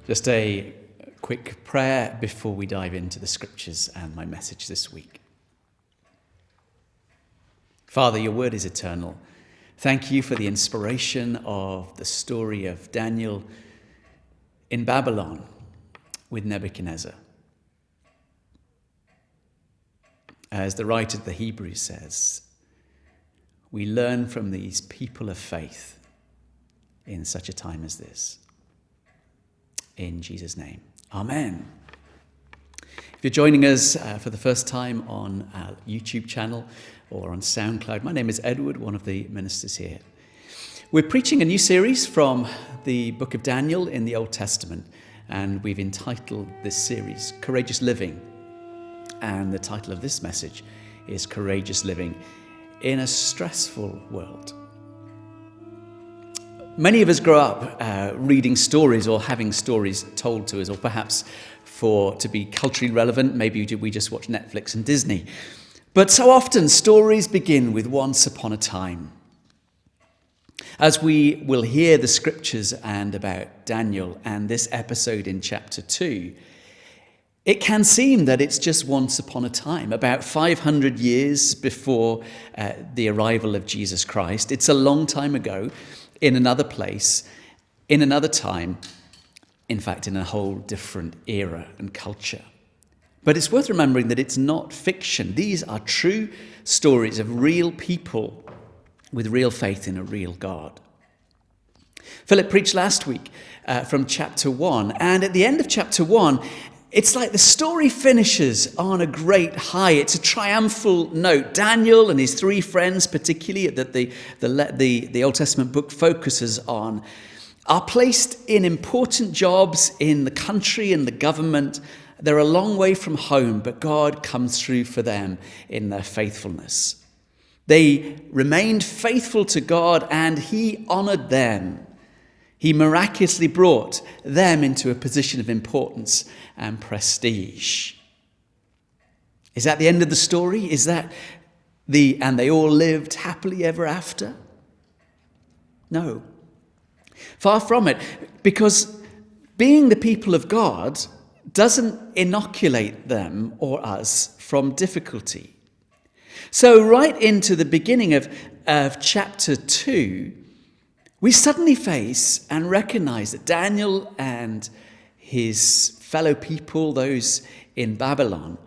Just a quick prayer before we dive into the scriptures and my message this week. Father, your word is eternal. Thank you for the inspiration of the story of Daniel in Babylon with Nebuchadnezzar. As the writer of the Hebrews says, we learn from these people of faith in such a time as this. In Jesus' name, amen. If you're joining us for the first time on our YouTube channel or on SoundCloud, my name is Edward, one of the ministers here. We're preaching a new series from the book of Daniel in the Old Testament, and we've entitled this series Courageous Living. And the title of this message is Courageous Living in a Stressful World. Many of us grow up reading stories or having stories told to us, or perhaps to be culturally relevant, maybe we just watch Netflix and Disney. But so often stories begin with once upon a time. As we will hear the scriptures and about Daniel and this episode in chapter 2, it can seem that it's just once upon a time, about 500 years before the arrival of Jesus Christ. It's a long time ago, in another place, in another time, in fact, in a whole different era and culture. But it's worth remembering that it's not fiction. These are true stories of real people with real faith in a real God. Philip preached last week from chapter 1, and at the end of chapter 1, it's like the story finishes on a great high. It's a triumphal note. Daniel and his three friends, particularly that the Old Testament book focuses on, are placed in important jobs in the country and the government. They're a long way from home, but God comes through for them in their faithfulness. They remained faithful to God, and he honored them. He miraculously brought them into a position of importance and prestige. Is that the end of the story? Is that and they all lived happily ever after? No. Far from it, because being the people of God doesn't inoculate them or us from difficulty. So right into the beginning of chapter 2, we suddenly face and recognize that Daniel and his fellow people, those in Babylon,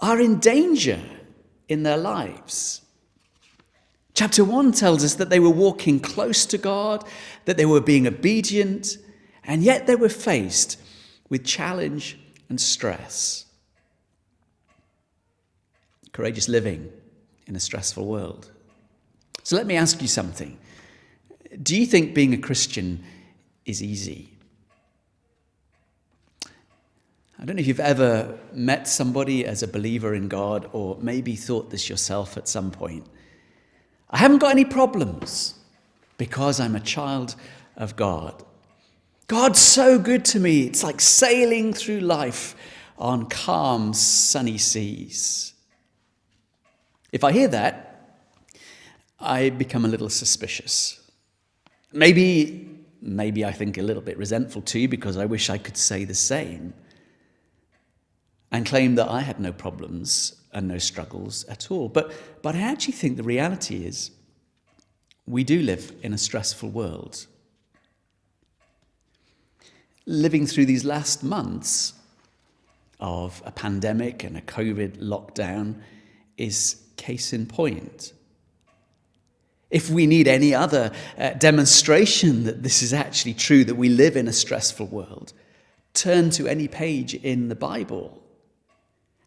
are in danger in their lives. Chapter 1 tells us that they were walking close to God, that they were being obedient, and yet they were faced with challenge and stress. Courageous living in a stressful world. So let me ask you something. Do you think being a Christian is easy? I don't know if you've ever met somebody as a believer in God, or maybe thought this yourself at some point. I haven't got any problems because I'm a child of God. God's so good to me. It's like sailing through life on calm, sunny seas. If I hear that, I become a little suspicious. Maybe I think a little bit resentful too, because I wish I could say the same and claim that I had no problems and no struggles at all. But I actually think the reality is we do live in a stressful world. Living through these last months of a pandemic and a COVID lockdown is case in point. If we need any other demonstration that this is actually true, that we live in a stressful world, turn to any page in the Bible.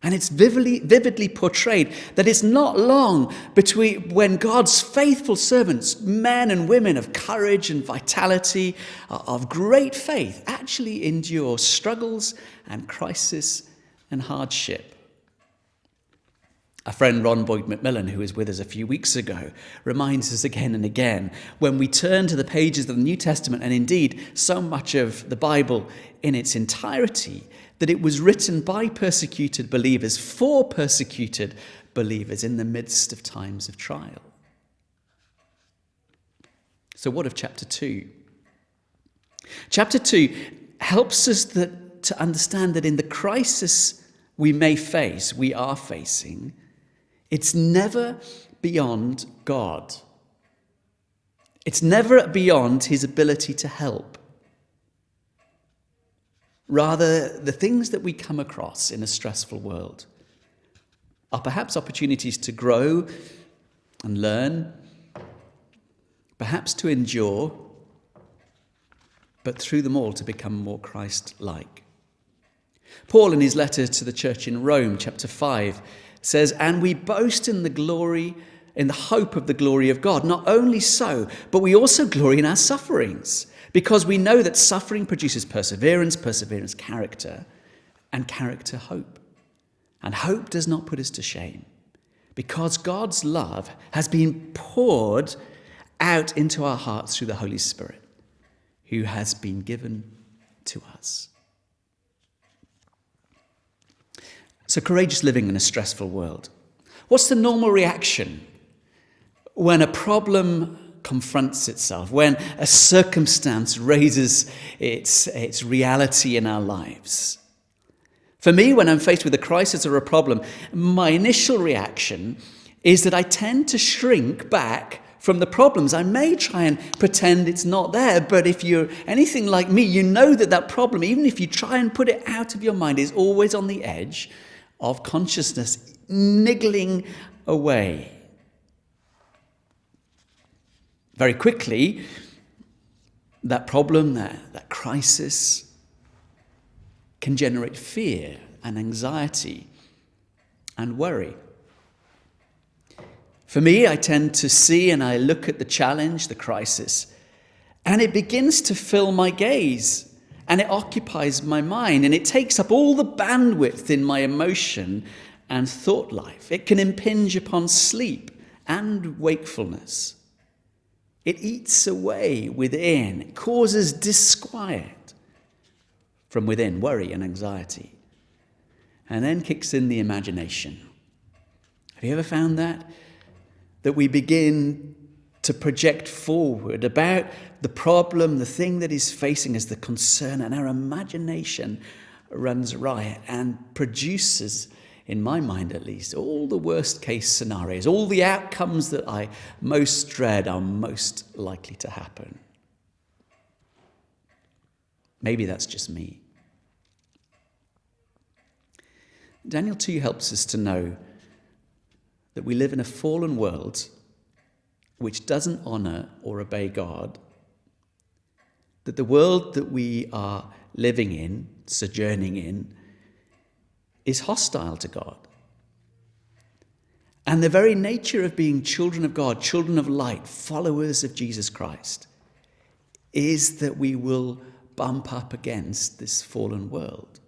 And it's vividly portrayed that it's not long between when God's faithful servants, men and women of courage and vitality, of great faith, actually endure struggles and crisis and hardship. A friend, Ron Boyd McMillan, who was with us a few weeks ago, reminds us again and again, when we turn to the pages of the New Testament, and indeed so much of the Bible in its entirety, that it was written by persecuted believers for persecuted believers in the midst of times of trial. So what of chapter 2? Chapter 2 helps us to understand that in the crisis we are facing, it's never beyond God. It's never beyond his ability to help. Rather, the things that we come across in a stressful world are perhaps opportunities to grow and learn, perhaps to endure, but through them all to become more Christ-like. Paul, in his letter to the church in Rome, chapter 5, says, "And we boast in the hope of the glory of God. Not only so, but we also glory in our sufferings, because we know that suffering produces perseverance, perseverance character, and character hope. And hope does not put us to shame, because God's love has been poured out into our hearts through the Holy Spirit, who has been given to us." So courageous living in a stressful world. What's the normal reaction when a problem confronts itself, when a circumstance raises its reality in our lives? For me, when I'm faced with a crisis or a problem, my initial reaction is that I tend to shrink back from the problems. I may try and pretend it's not there, but if you're anything like me, you know that problem, even if you try and put it out of your mind, is always on the edge of consciousness, niggling away. Very quickly, that problem, that crisis, can generate fear and anxiety and worry. For me, I tend to see and I look at the challenge, the crisis, and it begins to fill my gaze and it occupies my mind and it takes up all the bandwidth in my emotion and thought life. It can impinge upon sleep and wakefulness. It eats away within. It causes disquiet from within, worry and anxiety. And then kicks in the imagination. Have you ever found that? That we begin to project forward about the problem, the thing that is facing us, the concern, and our imagination runs riot and produces, in my mind at least, all the worst case scenarios, all the outcomes that I most dread are most likely to happen. Maybe that's just me. Daniel 2 helps us to know that we live in a fallen world which doesn't honor or obey God, that the world that we are living in, sojourning in, is hostile to God. And the very nature of being children of God, children of light, followers of Jesus Christ, is that we will bump up against this fallen world.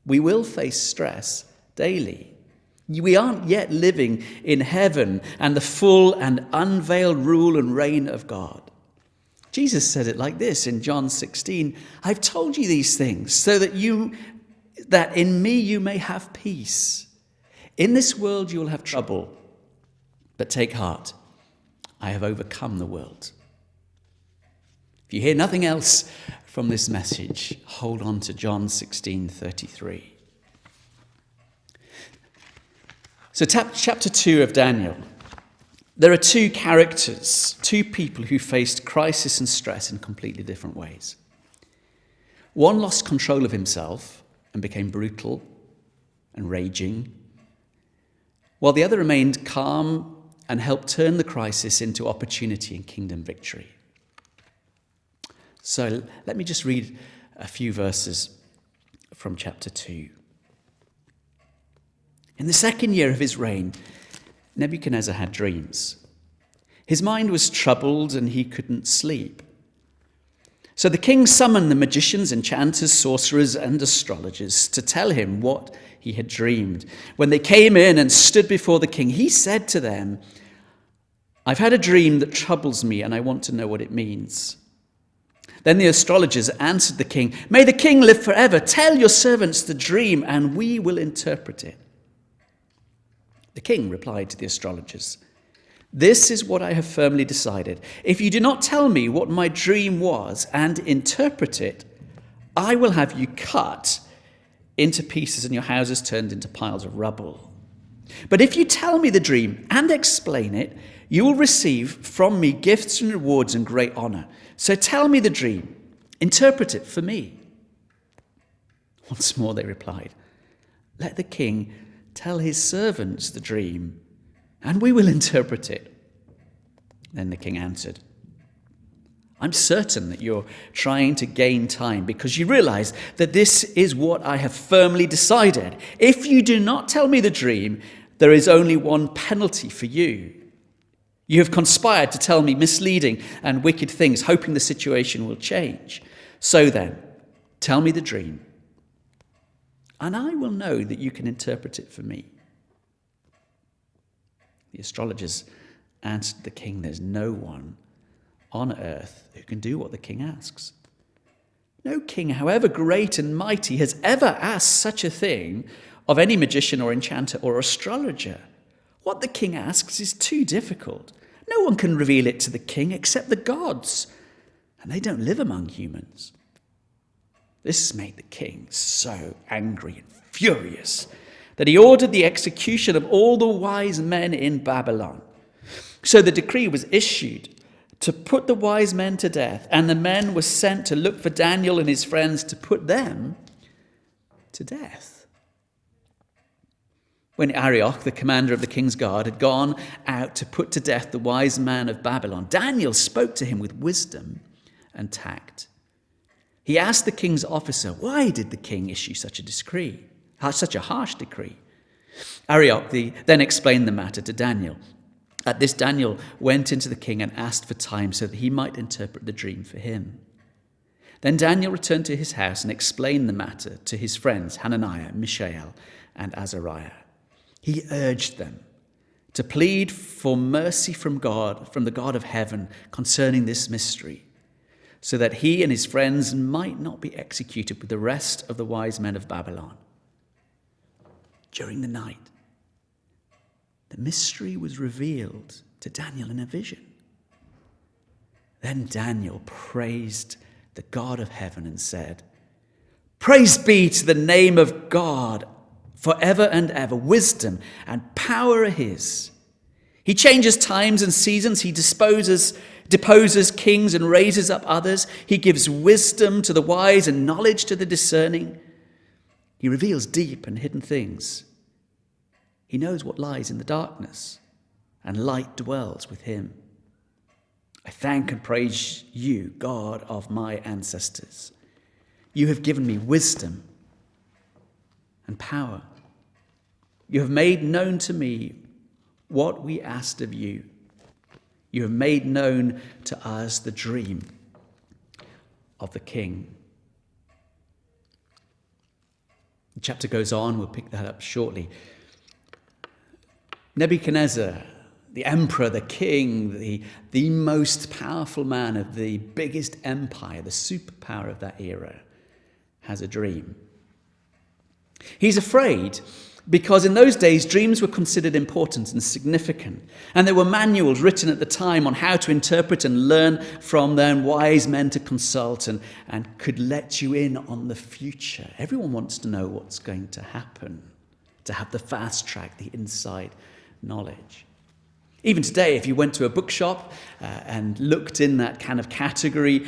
We will face stress daily. We aren't yet living in heaven and the full and unveiled rule and reign of God. Jesus said it like this in John 16, "I've told you these things so that in me you may have peace. In this world you will have trouble, but take heart, I have overcome the world." If you hear nothing else from this message, hold on to John 16:33. So chapter 2 of Daniel, there are two characters, two people who faced crisis and stress in completely different ways. One lost control of himself and became brutal and raging, while the other remained calm and helped turn the crisis into opportunity and kingdom victory. So let me just read a few verses from chapter 2. In the second year of his reign, Nebuchadnezzar had dreams. His mind was troubled and he couldn't sleep. So the king summoned the magicians, enchanters, sorcerers, and astrologers to tell him what he had dreamed. When they came in and stood before the king, he said to them, "I've had a dream that troubles me and I want to know what it means." Then the astrologers answered the king, "May the king live forever. Tell your servants the dream and we will interpret it." The king replied to the astrologers, "This is what I have firmly decided. If you do not tell me what my dream was and interpret it, I will have you cut into pieces and your houses turned into piles of rubble. But if you tell me the dream and explain it, you will receive from me gifts and rewards and great honor. So tell me the dream, interpret it for me." Once more they replied, "Let the king tell his servants the dream, and we will interpret it." Then the king answered, "I'm certain that you're trying to gain time because you realize that this is what I have firmly decided. If you do not tell me the dream, there is only one penalty for you. You have conspired to tell me misleading and wicked things, hoping the situation will change. So then, tell me the dream, and I will know that you can interpret it for me." The astrologers answered the king, "There's no one on earth who can do what the king asks. No king, however great and mighty, has ever asked such a thing of any magician or enchanter or astrologer. What the king asks is too difficult. No one can reveal it to the king except the gods, and they don't live among humans." This made the king so angry and furious that he ordered the execution of all the wise men in Babylon. So the decree was issued to put the wise men to death, and the men were sent to look for Daniel and his friends to put them to death. When Arioch, the commander of the king's guard, had gone out to put to death the wise man of Babylon, Daniel spoke to him with wisdom and tact. He asked the king's officer, "Why did the king issue such a harsh decree?" Arioch then explained the matter to Daniel. At this, Daniel went into the king and asked for time so that he might interpret the dream for him. Then Daniel returned to his house and explained the matter to his friends Hananiah, Mishael, and Azariah. He urged them to plead for mercy from God, from the God of heaven, concerning this mystery, so that he and his friends might not be executed with the rest of the wise men of Babylon. During the night, the mystery was revealed to Daniel in a vision. Then Daniel praised the God of heaven and said, "Praise be to the name of God forever and ever. Wisdom and power are his. He changes times and seasons. He deposes kings and raises up others. He gives wisdom to the wise and knowledge to the discerning. He reveals deep and hidden things. He knows what lies in the darkness, and light dwells with him. I thank and praise you, God of my ancestors. You have given me wisdom and power. You have made known to me what we asked of you. You have made known to us the dream of the king." The chapter goes on, we'll pick that up shortly. Nebuchadnezzar, the emperor, the king, the most powerful man of the biggest empire, the superpower of that era, has a dream. He's afraid because in those days dreams were considered important and significant, and there were manuals written at the time on how to interpret and learn from them, wise men to consult and could let you in on the future. Everyone wants to know what's going to happen, to have the fast track, the inside knowledge. Even today, if you went to a bookshop and looked in that kind of category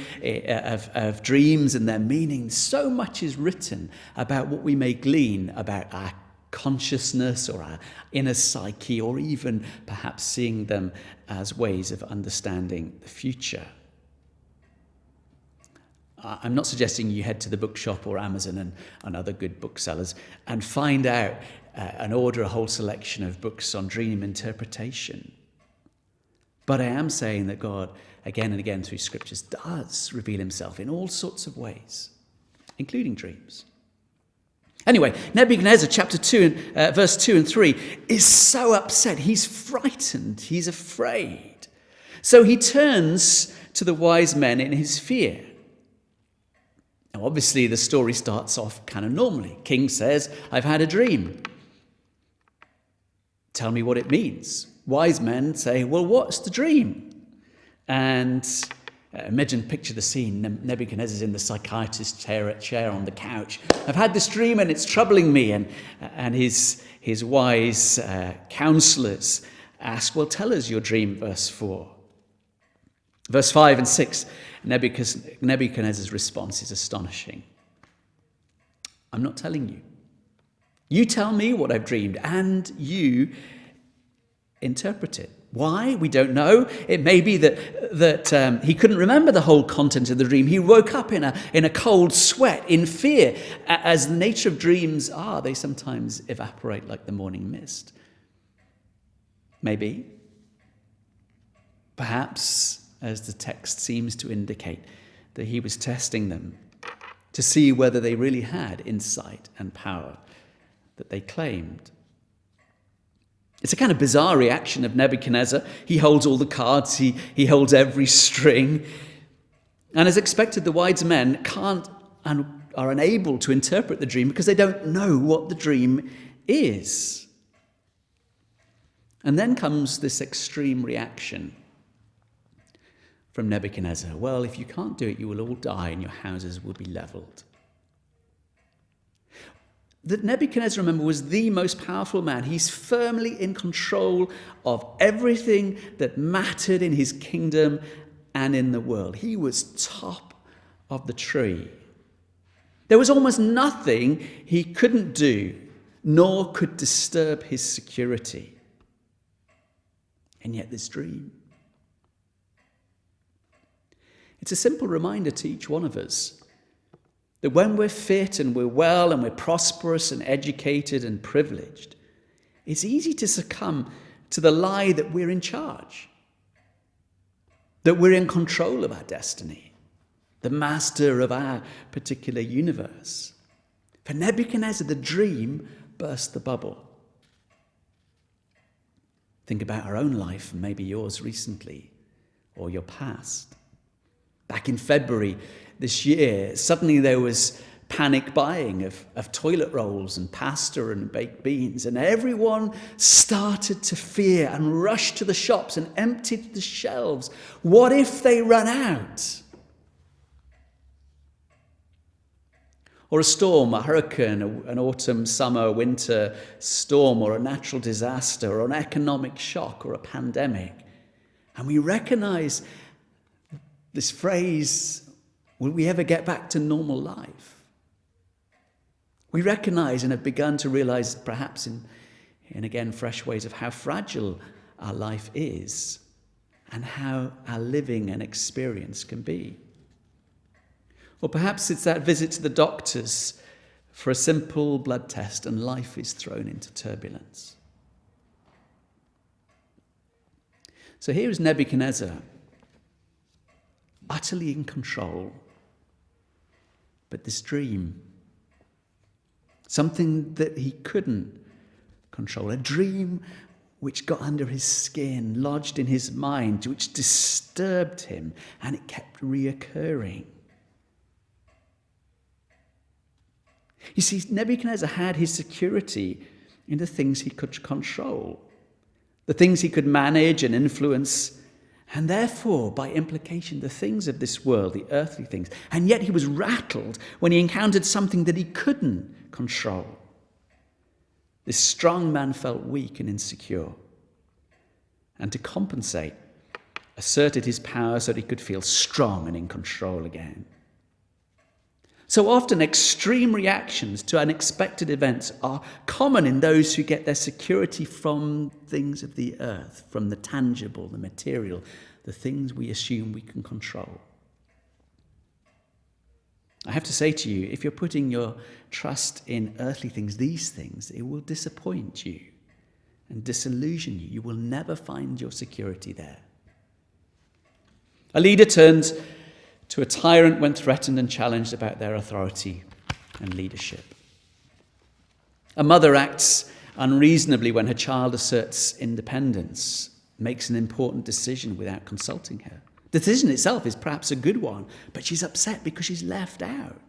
of dreams and their meaning, so much is written about what we may glean about our consciousness or our inner psyche, or even perhaps seeing them as ways of understanding the future. I'm not suggesting you head to the bookshop or Amazon and other good booksellers and find out and order a whole selection of books on dream interpretation. But I am saying that God, again and again through scriptures, does reveal himself in all sorts of ways, including dreams. Anyway, Nebuchadnezzar, chapter 2, verse 2 and 3, is so upset. He's frightened. He's afraid. So he turns to the wise men in his fear. Now, obviously, the story starts off kind of normally. King says, "I've had a dream. Tell me what it means." Wise men say, "Well, what's the dream?" And Picture the scene. Nebuchadnezzar's in the psychiatrist's chair on the couch. I've had this dream and it's troubling me. And his wise counselors ask, well, tell us your dream, verse 4. Verse 5 and 6, Nebuchadnezzar's response is astonishing. I'm not telling you. You tell me what I've dreamed, and you interpret it. Why? We don't know. It may be that he couldn't remember the whole content of the dream. He woke up in a cold sweat, in fear. As the nature of dreams are, they sometimes evaporate like the morning mist. Maybe. Perhaps, as the text seems to indicate, that he was testing them to see whether they really had insight and power that they claimed. It's a kind of bizarre reaction of Nebuchadnezzar. He holds all the cards, he holds every string. And as expected, the wise men can't and are unable to interpret the dream because they don't know what the dream is. And then comes this extreme reaction from Nebuchadnezzar. Well, if you can't do it, you will all die and your houses will be leveled. That Nebuchadnezzar, remember, was the most powerful man. He's firmly in control of everything that mattered in his kingdom and in the world. He was top of the tree. There was almost nothing he couldn't do, nor could disturb his security. And yet this dream. It's a simple reminder to each one of us that when we're fit and we're well and we're prosperous and educated and privileged, it's easy to succumb to the lie that we're in charge, that we're in control of our destiny, the master of our particular universe. For Nebuchadnezzar, the dream burst the bubble. Think about our own life, and maybe yours recently, or your past. Back in February this year, suddenly there was panic buying of toilet rolls and pasta and baked beans, and everyone started to fear and rush to the shops and emptied the shelves. What if they run out? Or a storm, a hurricane, an autumn, summer, winter storm, or a natural disaster, or an economic shock, or a pandemic. And we recognize this phrase, will we ever get back to normal life? We recognize and have begun to realize, perhaps in again fresh ways, of how fragile our life is and how our living and experience can be. Or perhaps it's that visit to the doctors for a simple blood test and life is thrown into turbulence. So here is Nebuchadnezzar, utterly in control. But this dream, something that he couldn't control, a dream which got under his skin, lodged in his mind, which disturbed him, and it kept reoccurring. You see, Nebuchadnezzar had his security in the things he could control, the things he could manage and influence, and therefore, by implication, the things of this world, the earthly things. And yet he was rattled when he encountered something that he couldn't control. This strong man felt weak and insecure, and to compensate, asserted his power so that he could feel strong and in control again. So often, extreme reactions to unexpected events are common in those who get their security from things of the earth, from the tangible, the material, the things we assume we can control. I have to say to you, if you're putting your trust in earthly things, these things, it will disappoint you and disillusion you. You will never find your security there. A leader turns to a tyrant when threatened and challenged about their authority and leadership. A mother acts unreasonably when her child asserts independence, makes an important decision without consulting her. The decision itself is perhaps a good one, but she's upset because she's left out.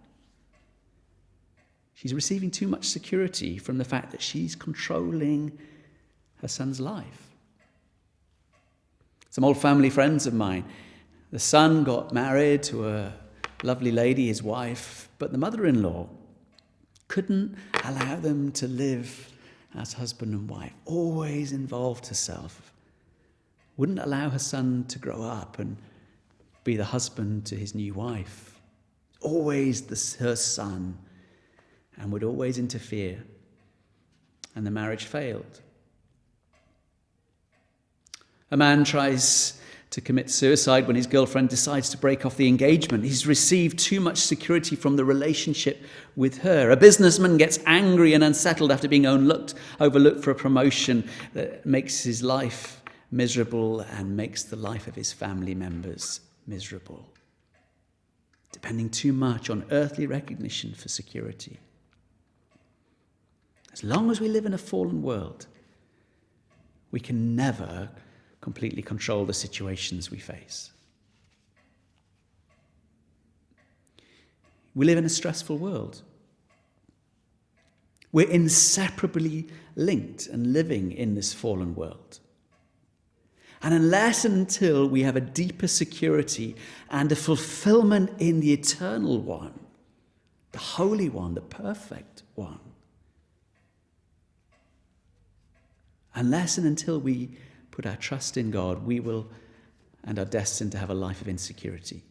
She's receiving too much security from the fact that she's controlling her son's life. Some old family friends of mine The son got married to a lovely lady, his wife, but the mother-in-law couldn't allow them to live as husband and wife, always involved herself, wouldn't allow her son to grow up and be the husband to his new wife, always her son, and would always interfere, and the marriage failed. A man tries to commit suicide when his girlfriend decides to break off the engagement. He's received too much security from the relationship with her. A businessman gets angry and unsettled after being overlooked for a promotion that makes his life miserable and makes the life of his family members miserable. Depending too much on earthly recognition for security. As long as we live in a fallen world, we can never completely control the situations we face. We live in a stressful world. We're inseparably linked and living in this fallen world. And unless and until we have a deeper security and a fulfillment in the eternal one, the holy one, the perfect one, unless and until we put our trust in God, we will and are destined to have a life of insecurity.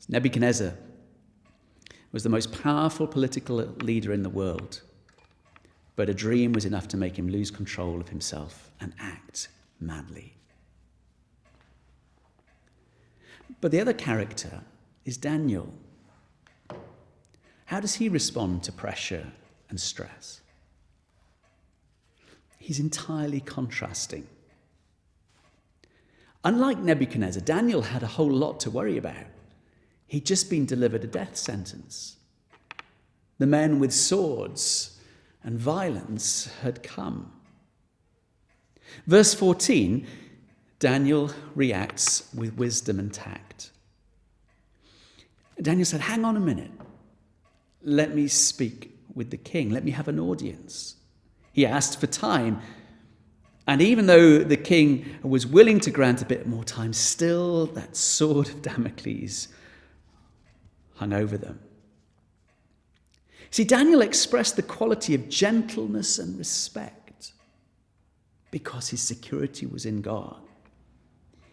Nebuchadnezzar was the most powerful political leader in the world, but a dream was enough to make him lose control of himself and act madly. But the other character is Daniel. How does he respond to pressure and stress? He's entirely contrasting. Unlike Nebuchadnezzar, Daniel had a whole lot to worry about. He'd just been delivered a death sentence. The men with swords and violence had come. Verse 14, Daniel reacts with wisdom and tact. Daniel said, hang on a minute. Let me speak with the king. Let me have an audience. He asked for time. And even though the king was willing to grant a bit more time, still that sword of Damocles hung over them. See, Daniel expressed the quality of gentleness and respect because his security was in God.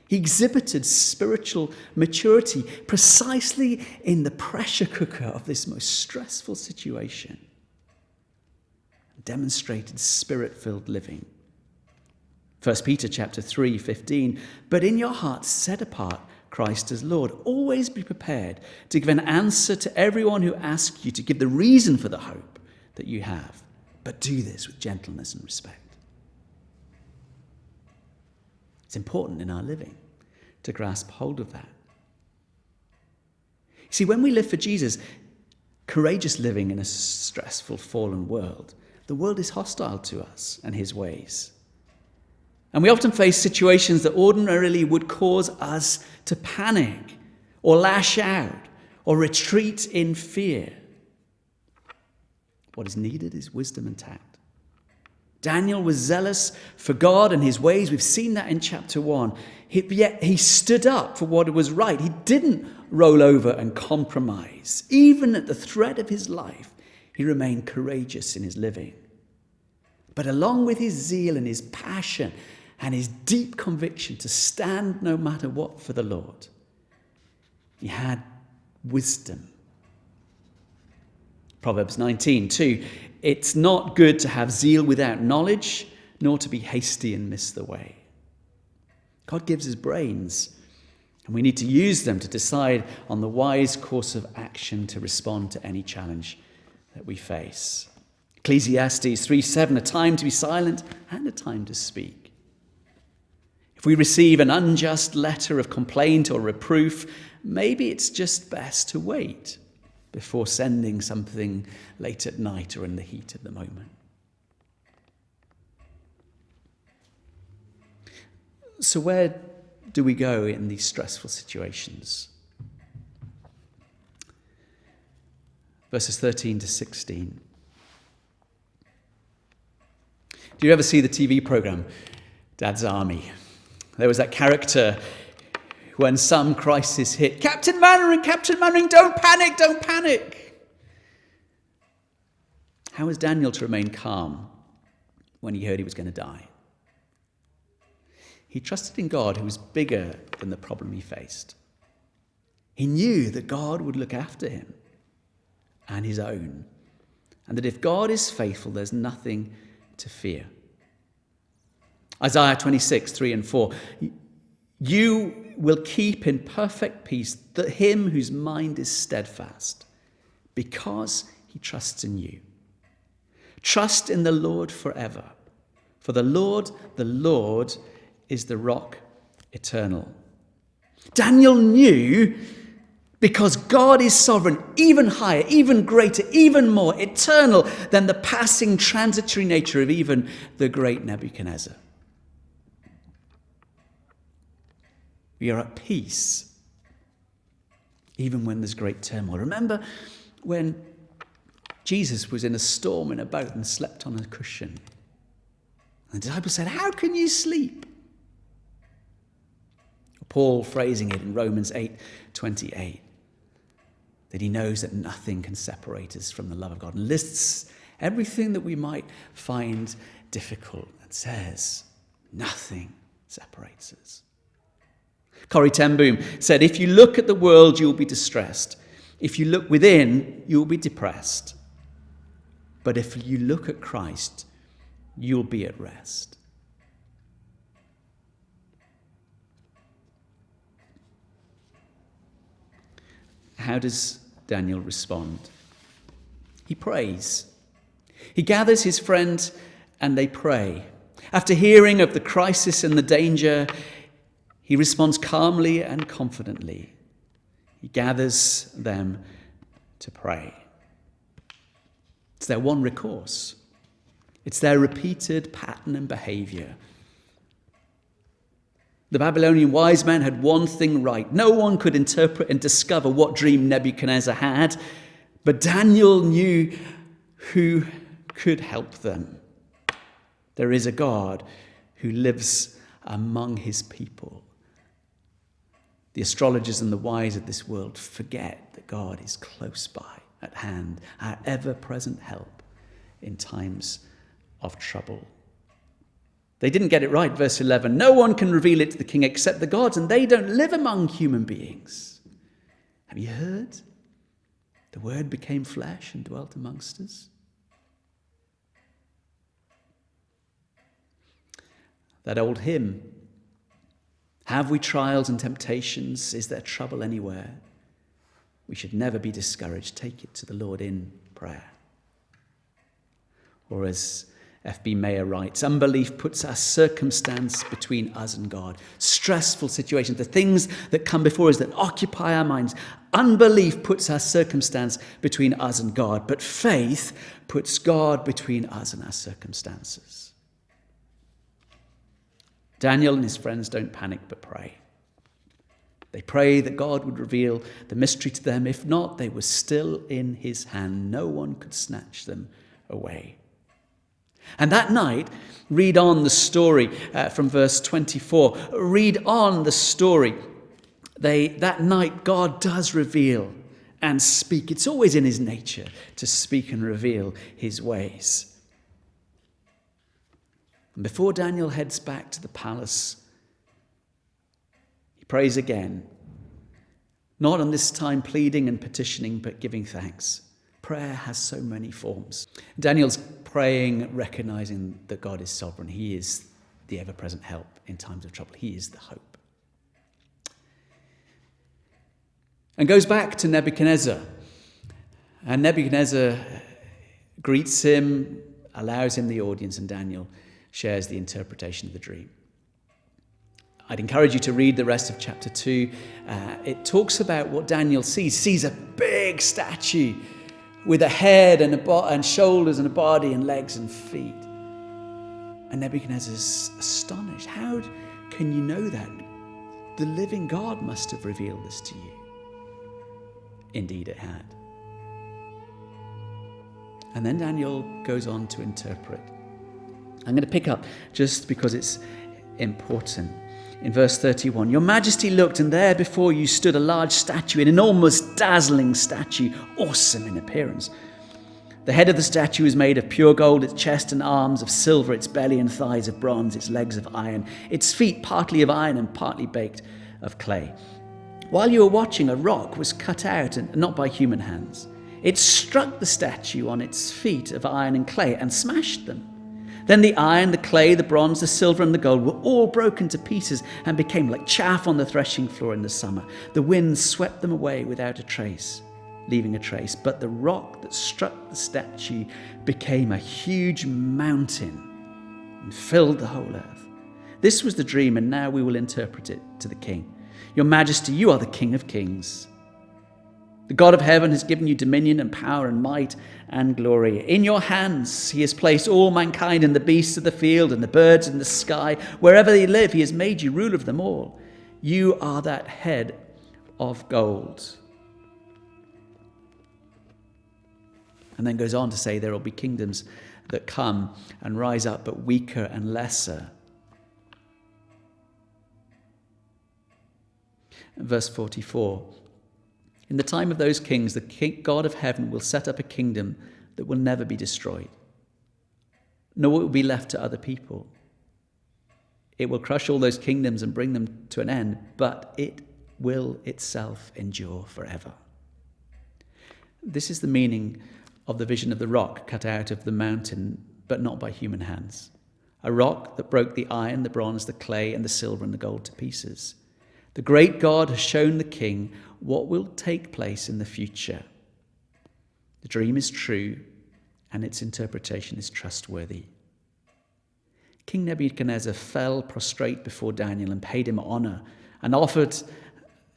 He exhibited spiritual maturity precisely in the pressure cooker of this most stressful situation. Demonstrated spirit-filled living. 1 Peter chapter 3:15, but in your hearts set apart Christ as Lord. Always be prepared to give an answer to everyone who asks you to give the reason for the hope that you have, but do this with gentleness and respect. It's important in our living to grasp hold of that. See, when we live for Jesus, courageous living in a stressful, fallen world, the world is hostile to us and his ways. And we often face situations that ordinarily would cause us to panic or lash out or retreat in fear. What is needed is wisdom and tact. Daniel was zealous for God and his ways. We've seen that in chapter 1. Yet he stood up for what was right. He didn't roll over and compromise. Even at the threat of his life, he remained courageous in his living. But along with his zeal and his passion and his deep conviction to stand no matter what for the Lord, he had wisdom. Proverbs 19:2, it's not good to have zeal without knowledge, nor to be hasty and miss the way. God gives us brains, and we need to use them to decide on the wise course of action to respond to any challenge that we face. Ecclesiastes 3:7, a time to be silent and a time to speak. If we receive an unjust letter of complaint or reproof, maybe it's just best to wait before sending something late at night or in the heat of the moment. So where do we go in these stressful situations? Verses 13 to 16. Do you ever see the TV program, Dad's Army? There was that character when some crisis hit. Captain Mannering, don't panic, don't panic. How was Daniel to remain calm when he heard he was going to die? He trusted in God, who was bigger than the problem he faced. He knew that God would look after him and his own, and that if God is faithful, there's nothing to fear. Isaiah 26, 3 and 4. You will keep in perfect peace him whose mind is steadfast, because he trusts in you. Trust in the Lord forever, for the Lord is the rock eternal. Daniel knew, because God is sovereign, even higher, even greater, even more eternal than the passing, transitory nature of even the great Nebuchadnezzar. We are at peace, even when there's great turmoil. Remember when Jesus was in a storm in a boat and slept on a cushion? And the disciples said, "How can you sleep?" Paul phrasing it in Romans 8:28, that he knows that nothing can separate us from the love of God, and lists everything that we might find difficult and says, nothing separates us. Corrie ten Boom said, "If you look at the world, you'll be distressed. If you look within, you'll be depressed. But if you look at Christ, you'll be at rest." How does Daniel respond? He prays. He gathers his friends and they pray. After hearing of the crisis and the danger, he responds calmly and confidently. He gathers them to pray. It's their one recourse. It's their repeated pattern and behavior. The Babylonian wise men had one thing right. No one could interpret and discover what dream Nebuchadnezzar had, but Daniel knew who could help them. There is a God who lives among his people. The astrologers and the wise of this world forget that God is close by, at hand, our ever-present help in times of trouble. They didn't get it right, verse 11. No one can reveal it to the king except the gods, and they don't live among human beings. Have you heard? The word became flesh and dwelt amongst us. That old hymn, have we trials and temptations? Is there trouble anywhere? We should never be discouraged. Take it to the Lord in prayer. Or as F.B. Mayer writes, unbelief puts our circumstance between us and God. Stressful situations, the things that come before us that occupy our minds. Unbelief puts our circumstance between us and God, but faith puts God between us and our circumstances. Daniel and his friends don't panic but pray. They pray that God would reveal the mystery to them. If not, they were still in his hand. No one could snatch them away. And that night, read on the story from verse 24. Read on the story. That night, God does reveal and speak. It's always in his nature to speak and reveal his ways. And before Daniel heads back to the palace, he prays again. Not on this time pleading and petitioning, but giving thanks. Prayer has so many forms. Daniel's praying, recognizing that God is sovereign. He is the ever-present help in times of trouble. He is the hope. And goes back to Nebuchadnezzar. And Nebuchadnezzar greets him, allows him the audience, and Daniel shares the interpretation of the dream. I'd encourage you to read the rest of chapter 2. It talks about what Daniel sees. He sees a big statue with a head and shoulders and a body and legs and feet. And Nebuchadnezzar's astonished. How can you know that? The living God must have revealed this to you. Indeed it had. And then Daniel goes on to interpret. I'm going to pick up just because it's important. in verse 31. Your Majesty looked, and there before you stood a large statue, an enormous, dazzling statue, awesome in appearance. The head of the statue is made of pure gold, its chest and arms of silver, its belly and thighs of bronze, its legs of iron, its feet partly of iron and partly baked of clay. While you were watching, a rock was cut out, and not by human hands. It struck the statue on its feet of iron and clay and smashed them. Then the iron, the clay, the bronze, the silver and the gold were all broken to pieces and became like chaff on the threshing floor in the summer. The wind swept them away without a trace, leaving a trace. But the rock that struck the statue became a huge mountain and filled the whole earth. This was the dream, and now we will interpret it to the king. Your Majesty, you are the King of Kings. The God of heaven has given you dominion and power and might and glory. In your hands he has placed all mankind and the beasts of the field and the birds in the sky. Wherever they live, he has made you ruler of them all. You are that head of gold. And then goes on to say there will be kingdoms that come and rise up, but weaker and lesser. Verse 44. In the time of those kings, the God of heaven will set up a kingdom that will never be destroyed, nor will it be left to other people. It will crush all those kingdoms and bring them to an end, but it will itself endure forever. This is the meaning of the vision of the rock cut out of the mountain, but not by human hands. A rock that broke the iron, the bronze, the clay, and the silver and the gold to pieces. The great God has shown the king what will take place in the future. The dream is true, and its interpretation is trustworthy. King Nebuchadnezzar fell prostrate before Daniel and paid him honor, and offered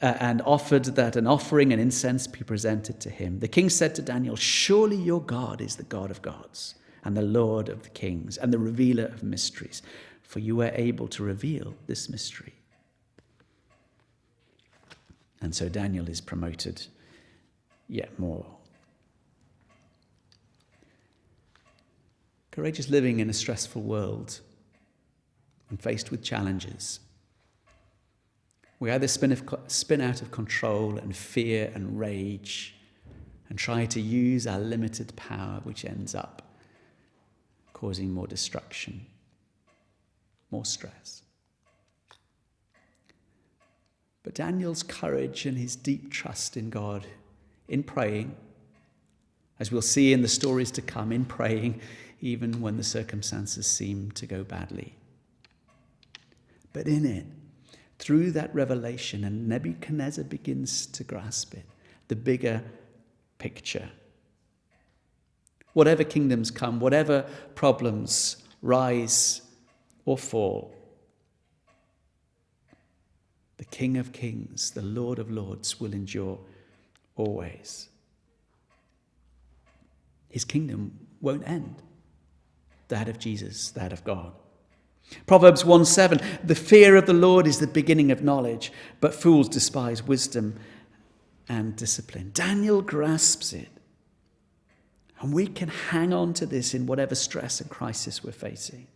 that an offering and incense be presented to him. The king said to Daniel, "Surely your God is the God of gods, and the Lord of the kings, and the revealer of mysteries, for you are able to reveal this mystery." And so Daniel is promoted yet more. Courageous living in a stressful world and faced with challenges. We either spin out of control and fear and rage and try to use our limited power, which ends up causing more destruction, more stress. But Daniel's courage and his deep trust in God, in praying, as we'll see in the stories to come, in praying even when the circumstances seem to go badly. But in it, through that revelation, and Nebuchadnezzar begins to grasp it, the bigger picture. Whatever kingdoms come, whatever problems rise or fall, the King of Kings, the Lord of Lords, will endure always. His kingdom won't end. That of Jesus, that of God. Proverbs 1:7, the fear of the Lord is the beginning of knowledge, but fools despise wisdom and discipline. Daniel grasps it. And we can hang on to this in whatever stress and crisis we're facing.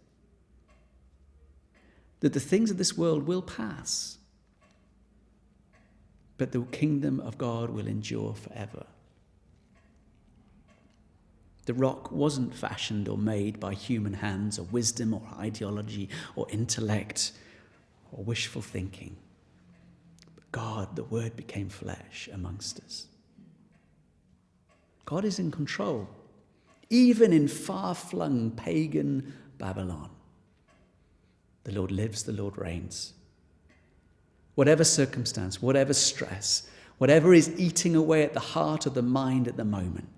That the things of this world will pass, but the kingdom of God will endure forever. The rock wasn't fashioned or made by human hands or wisdom or ideology or intellect or wishful thinking. But God, the Word, became flesh amongst us. God is in control, even in far-flung pagan Babylon. The Lord lives, the Lord reigns. Whatever circumstance, whatever stress, whatever is eating away at the heart of the mind at the moment,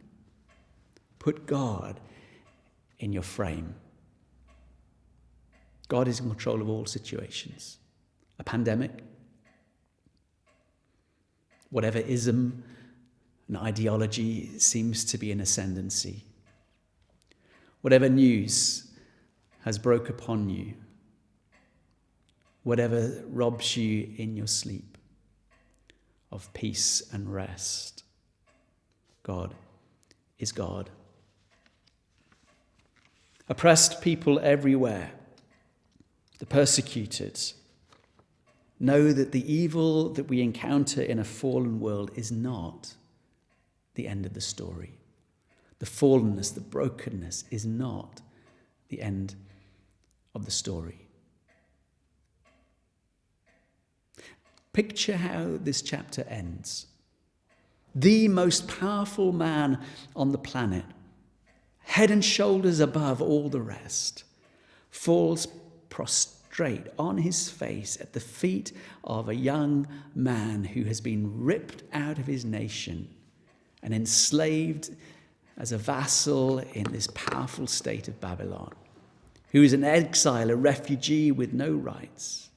put God in your frame. God is in control of all situations. A pandemic, whatever ism and ideology seems to be in ascendancy, whatever news has broke upon you, whatever robs you in your sleep of peace and rest, God is God. Oppressed people everywhere, the persecuted, know that the evil that we encounter in a fallen world is not the end of the story. The fallenness, the brokenness is not the end of the story. Picture how this chapter ends. The most powerful man on the planet, head and shoulders above all the rest, falls prostrate on his face at the feet of a young man who has been ripped out of his nation and enslaved as a vassal in this powerful state of Babylon, who is an exile, a refugee with no rights.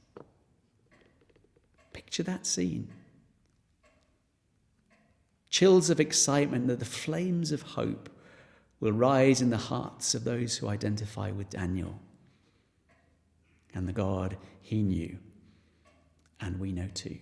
Picture that scene. Chills of excitement that the flames of hope will rise in the hearts of those who identify with Daniel and the God he knew, and we know too.